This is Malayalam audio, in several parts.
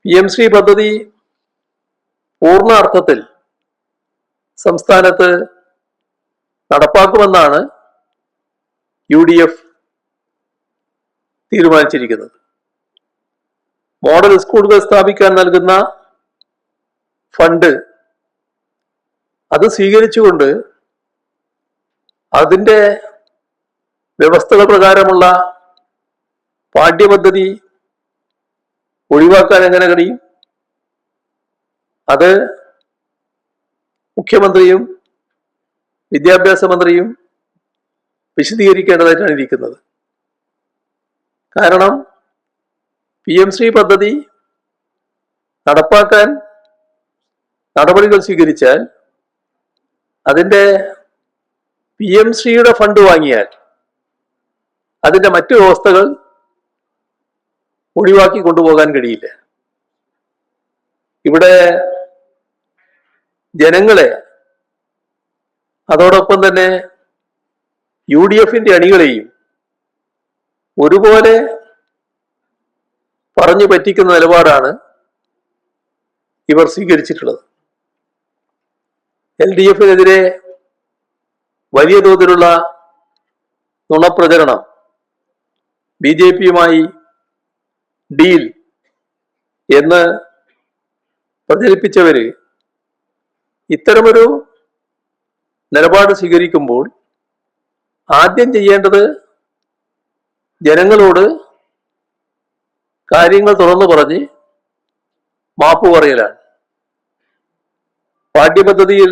PM-ശ്രീ പദ്ധതി പൂർണ്ണ അർത്ഥത്തിൽ സംസ്ഥാനത്ത് നടപ്പാക്കുമെന്നാണ് UDF തീരുമാനിച്ചിരിക്കുന്നത്. മോഡൽ സ്കൂളുകൾ സ്ഥാപിക്കാൻ നൽകുന്ന ഫണ്ട് അത് സ്വീകരിച്ചുകൊണ്ട് അതിൻ്റെ വ്യവസ്ഥകൾ പ്രകാരമുള്ള പാഠ്യപദ്ധതി ഒഴിവാക്കാൻ എങ്ങനെ കഴിയും? അത് മുഖ്യമന്ത്രിയും വിദ്യാഭ്യാസ മന്ത്രിയും വിശദീകരിക്കേണ്ടതായിട്ടാണ് ഇരിക്കുന്നത്. കാരണം PM-ശ്രീ പദ്ധതി നടപ്പാക്കാൻ നടപടികൾ സ്വീകരിച്ചാൽ അതിൻ്റെ PM-ശ്രീയുടെ ഫണ്ട് വാങ്ങിയാൽ അതിൻ്റെ മറ്റു വ്യവസ്ഥകൾ ഒഴിവാക്കി കൊണ്ടുപോകാൻ കഴിയില്ല. ഇവിടെ ജനങ്ങളെ അതോടൊപ്പം തന്നെ UDF-ന്റെ അണികളെയും ഒരുപോലെ പറഞ്ഞു പറ്റിക്കുന്ന നിലപാടാണ് ഇവർ സ്വീകരിച്ചിട്ടുള്ളത്. LDF-നെതിരെ വലിയ തോതിലുള്ള നുണപ്രചരണം BJP-യുമായി ഡീൽ എന്ന് പ്രചരിപ്പിച്ചവര് ഇത്തരമൊരു നിലപാട് സ്വീകരിക്കുമ്പോൾ ആദ്യം ചെയ്യേണ്ടത് ജനങ്ങളോട് കാര്യങ്ങൾ തുറന്നു പറഞ്ഞ് മാപ്പ് പറയലാണ്. പാഠ്യപദ്ധതിയിൽ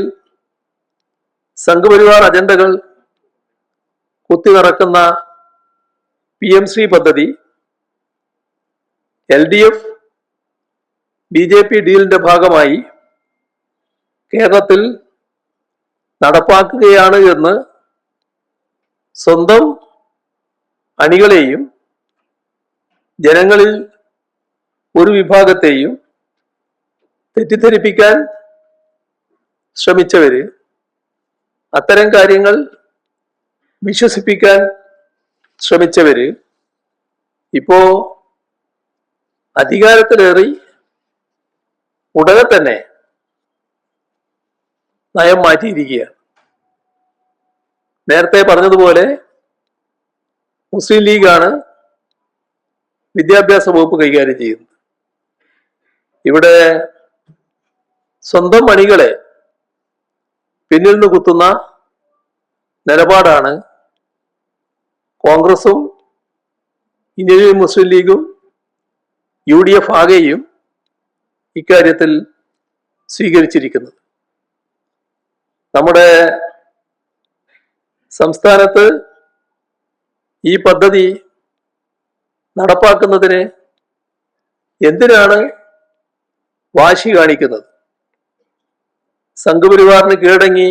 സംഘപരിവാർ അജണ്ടകൾ കുത്തി നിറക്കുന്ന PM-ശ്രീ പദ്ധതി LDF BJP ഡീലിന്റെ ഭാഗമായി കേരളത്തിൽ നടപ്പാക്കുകയാണ് എന്ന് സ്വന്തം അണികളെയും ജനങ്ങളിൽ ഒരു വിഭാഗത്തെയും തെറ്റിദ്ധരിപ്പിക്കാൻ ശ്രമിച്ചവര്, അത്തരം കാര്യങ്ങൾ വിശ്വസിപ്പിക്കാൻ ശ്രമിച്ചവര് ഇപ്പോ അധികാരത്തിലേറി ഉടനെ തന്നെ നയം മാറ്റിയിരിക്കുകയാണ്. നേരത്തെ പറഞ്ഞതുപോലെ മുസ്ലിം ലീഗാണ് വിദ്യാഭ്യാസ വകുപ്പ് കൈകാര്യം ചെയ്യുന്നത്. ഇവിടെ സ്വന്തം അണികളെ പിന്നിൽ നിന്ന് കുത്തുന്ന നിലപാടാണ് കോൺഗ്രസും ഇന്ത്യൻ മുസ്ലിം ലീഗും UDF ആകെയും ഇക്കാര്യത്തിൽ സ്വീകരിച്ചിരിക്കുന്നത്. നമ്മുടെ സംസ്ഥാനത്ത് ഈ പദ്ധതി നടപ്പാക്കുന്നതിന് എന്തിനാണ് വാശി കാണിക്കുന്നത്? സംഘപരിവാറിന് കീഴടങ്ങി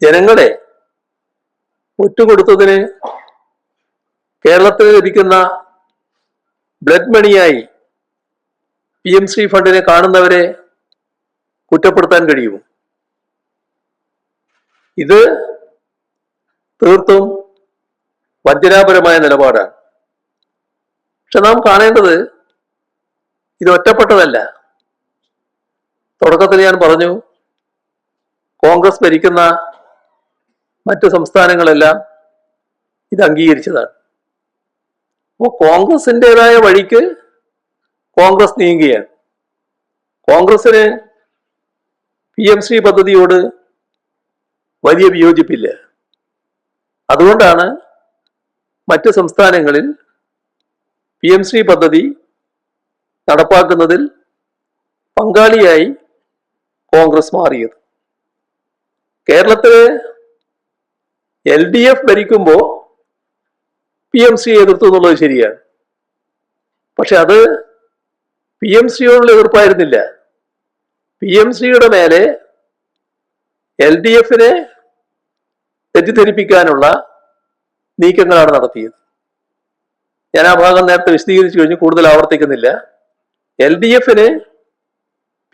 ജനങ്ങളെ ഒറ്റുകൊടുത്തതിന് കേരളത്തിൽ ലഭിക്കുന്ന ബ്ലഡ് മണിയായി PM-ശ്രീ ഫണ്ടിനെ കാണുന്നവരെ കുറ്റപ്പെടുത്താൻ കഴിയുമോ? ഇത് തീർത്തും വഞ്ചനാപരമായ നിലപാടാണ്. പക്ഷെ നാം കാണേണ്ടത് ഇത് ഒറ്റപ്പെട്ടതല്ല. തുടക്കത്തിൽ ഞാൻ പറഞ്ഞു, കോൺഗ്രസ് ഭരിക്കുന്ന മറ്റു സംസ്ഥാനങ്ങളെല്ലാം ഇത് അംഗീകരിച്ചതാണ്. അപ്പോൾ കോൺഗ്രസിൻ്റെതായ വഴിക്ക് കോൺഗ്രസ് നീങ്ങുകയാണ്. കോൺഗ്രസിന് PM-ശ്രീ പദ്ധതിയോട് വലിയ വിയോജിപ്പില്ല. അതുകൊണ്ടാണ് മറ്റ് സംസ്ഥാനങ്ങളിൽ PM-ശ്രീ പദ്ധതി നടപ്പാക്കുന്നതിൽ പങ്കാളിയായി കോൺഗ്രസ് മാറിയത്. കേരളത്തില് LDF ഭരിക്കുമ്പോൾ PM-ശ്രീ എതിർത്തു എന്നുള്ളത് ശരിയാണ്. പക്ഷെ അത് PM-ശ്രീയോടുള്ള എതിർപ്പായിരുന്നില്ല. PM-ശ്രീയുടെ മേലെ LDF-നെ തെറ്റിദ്ധരിപ്പിക്കാനുള്ള നീക്കങ്ങളാണ് നടത്തിയത്. ഞാൻ ആ ഭാഗം നേരത്തെ വിശദീകരിച്ചു കഴിഞ്ഞു, കൂടുതൽ ആവർത്തിക്കുന്നില്ല. LDF-ന്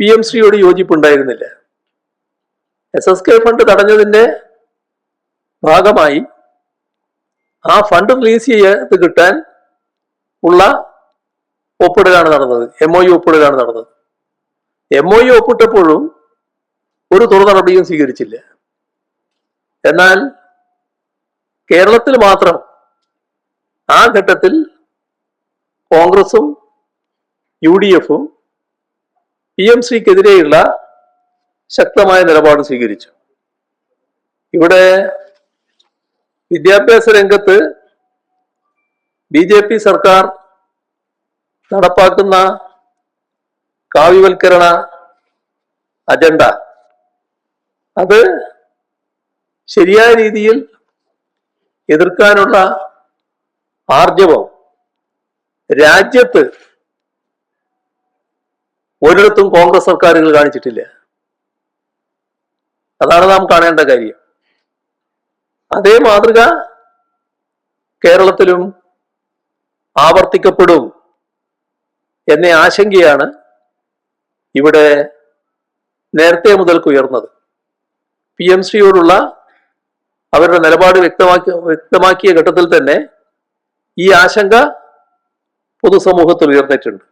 PM-ശ്രീയോട് യോജിപ്പുണ്ടായിരുന്നില്ല. SSK ഫണ്ട് തടഞ്ഞതിന്റെ ഭാഗമായി ആ ഫണ്ട് റിലീസ് ചെയ്ത് കിട്ടാൻ ഉള്ള ഒപ്പിടുകയാണ് നടന്നത്, MOU ഒപ്പിടുകയാണ് നടന്നത്. MOU ഒപ്പിട്ടപ്പോഴും ഒരു തുടർ നടപടിയും സ്വീകരിച്ചില്ല. എന്നാൽ കേരളത്തിൽ മാത്രം ആ ഘട്ടത്തിൽ കോൺഗ്രസും UDF-ഉം PMCക്കെതിരെയുള്ള ശക്തമായ നിലപാട് സ്വീകരിച്ചു. ഇവിടെ വിദ്യാഭ്യാസ രംഗത്ത് BJP സർക്കാർ നടപ്പാക്കുന്ന കാവ്യവൽക്കരണ അജണ്ട അത് ശരിയായ രീതിയിൽ എതിർക്കാനുള്ള ആർജവം രാജ്യത്ത് ഒരിടത്തും കോൺഗ്രസ് സർക്കാരുകൾ കാണിച്ചിട്ടില്ല. അതാണ് നാം കാണേണ്ട കാര്യം. അതേ മാതൃക കേരളത്തിലും ആവർത്തിക്കപ്പെടും എന്ന ആശങ്കയാണ് ഇവിടെ നേരത്തെ മുതൽക്ക് ഉയർന്നത്. PMCയോടുള്ള അവരുടെ നിലപാട് വ്യക്തമാക്കിയ ഘട്ടത്തിൽ തന്നെ ഈ ആശങ്ക പൊതുസമൂഹത്തിൽ ഉയർന്നിട്ടുണ്ട്.